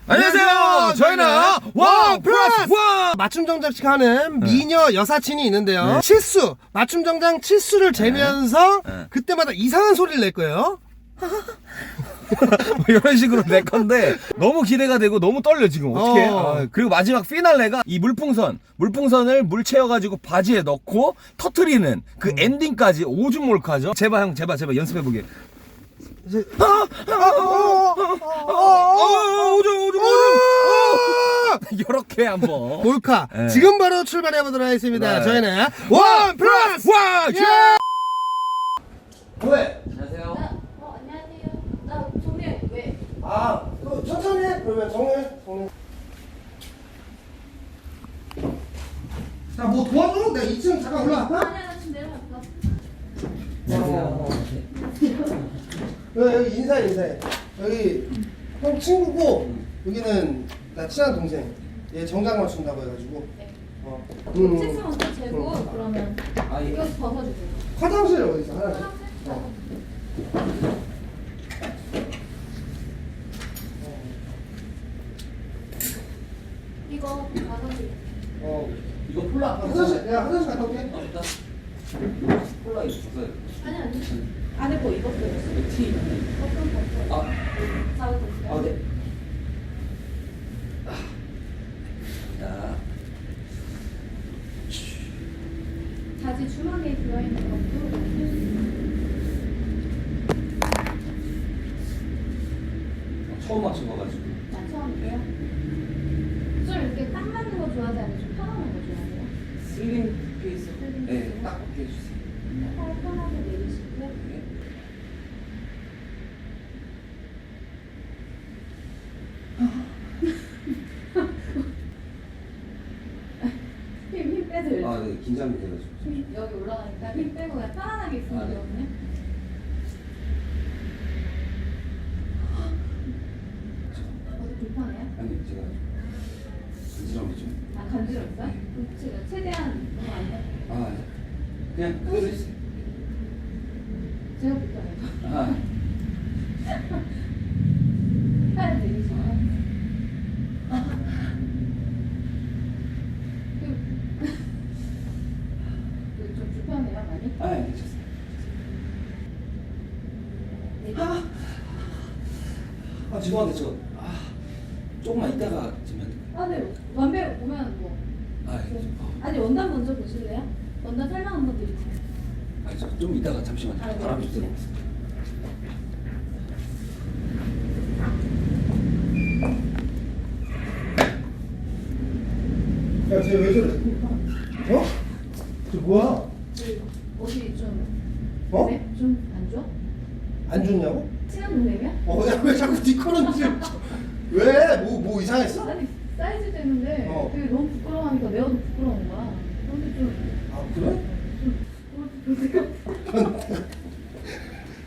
안녕하세요. 저희는 원 플러스 원 맞춤 정장씩 하는 미녀 여사친이 있는데요. 치수 맞춤 정장 치수를 재면서 그때마다 이상한 소리를 낼 거예요. 뭐 이런 식으로 낼 건데 너무 기대가 되고 너무 떨려 지금 어떡해. 그리고 마지막 피날레가 이 물풍선을 물 채워가지고 바지에 넣고 터트리는 그 엔딩까지 오줌 몰카죠. 제발 형 제발 연습해보게. 오줌 이렇게 한번 몰카 네. 지금 바로 출발해 보도록 하겠습니다. 네. 저희는 원 플러스 원. 왜? 안녕하세요. 안녕하세요. 나 정리 왜? 또 천천히 해. 그러면 정해. 자, 뭐 도와줘? 내가 2층 잠깐 올라갈까? 아니야, 나 지금 내려갈까? 여기 인사해. 여기 형 친구고 여기는 나 친한 동생. 얘 정장 맞춘다고 해가지고. 네. 음. 치수 먼저 재고 그러면 이거 벗어주세요. 화장실 어디 있어? 화장실. 이거 벗어주세요. 이거 폴라 화장실. 야, 화장실 갔다 올게. 폴라 있었어요. 아니. 안에 거 입었어요. 티. 어떤 벗어? 잡아주세요. 네. 자. 바지 주머니에 들어있는 것도 처음 맞춘 거 가지고. 나 처음이에요. 좀 이렇게 딱 맞는 거 좋아하지 않아요? 좀 편안한 거 좋아해요? 슬림 페이스. 네, 딱 맞게 해주세요. 팔 편하게 내리시고요. 네. 힘 빼세요. 네, 긴장이 돼가지고. 여기 올라가니까 힘 빼고 그냥 편안하게 있으면 네. 되거든요. 어디 불편해요? 아니, 제가 간지럼이 좀. 간지럽어요? 제가 최대한 너무 안 돼. 그냥 그대로 해주세요. 제가 불편해요. 아, 팔 내리시고요. 좀 불편해요, 많이? 괜찮습니다. 네. 죄송한데 조금만 이따가 좀. 네. 원배 보면 뭐. 아니, 원단 먼저 보실래요? 원단 설명 한번 드릴게요. 좀 이따가 잠시만요. 네. 바람 좀 쐬겠습니다. 야, 쟤 왜 저래? 쟤 뭐야? 어디 좀. 어? 네? 좀 안 좋아? 안 좋냐고? 친한 동생이야? 야, 왜 자꾸 뒷걸음 지 왜? 뭐 이상했어? 아니, 사이즈 되는데 되게 너무 부끄러워하니까 내가 더 부끄러운 거야. 근데 좀. 그래?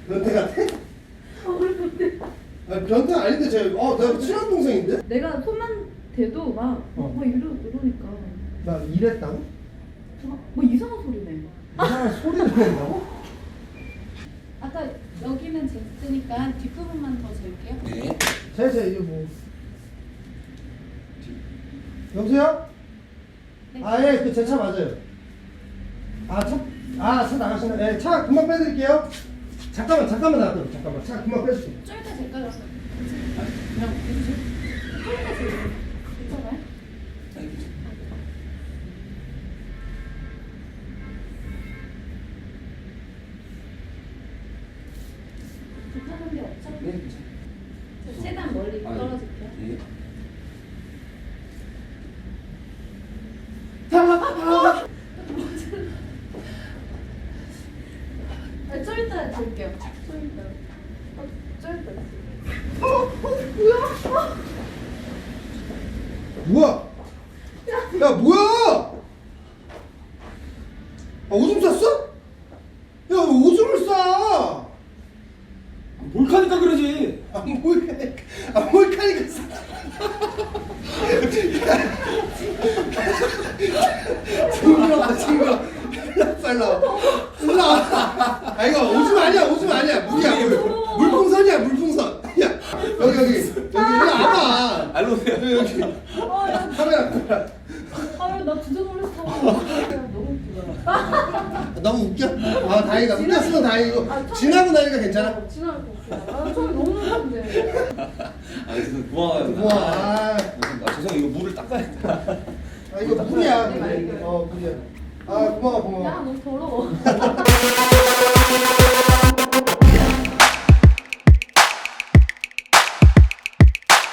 변태 같아? 왜 그때? 변태 아닌데 내가 친한 동생인데? 내가 손만 대도 막 이러니까 나 이랬다고? 뭐 이상한 소리네. 이상한 소리를 내는다고? 아까 여기는 쟀으니까 뒷부분만 더 재울게요. 네. 쟤 이거 뭐 여보세요? 네. 예, 제 차 맞아요. 차 나가시네. 네, 차 금방 빼드릴게요. 잠깐만 나가요. 차 금방 빼줄게요. 좀 이따 제가 가서 그냥 해주세요. 좀 이따 재울게요. 괜찮아요? 불편한 데 없죠? 네, 괜찮아요. 저 최대한 멀리 떨어질게요. 네. 좀 이따 재울게요. 좀 이따. 뭐야? 야, 뭐야? 오줌 쌌어? 야, 왜 오줌을 싸? 몰카니까 그러지. 몰카니까 싸. 징그러. 빨라. 이거 오줌 아니야. 물이야, 물. 물풍선이야. 야, 여기. 와봐. 오세요. 여기 야, 카메라. 나 진짜 놀랐어. 너무 웃기다. 너무 웃겨? 아 다행이다. 웃겼으면 다행이고 지나고 나니까 괜찮아? 지나갈 거 없어. 처음에 너무 놀랐는데. 그래서 고마워요. 고마워. 아, 죄송해요. 이거 물을 닦아야 돼. 이거 물이야. 물이야. 아 고마워 야, 고마워. 너무 더러워.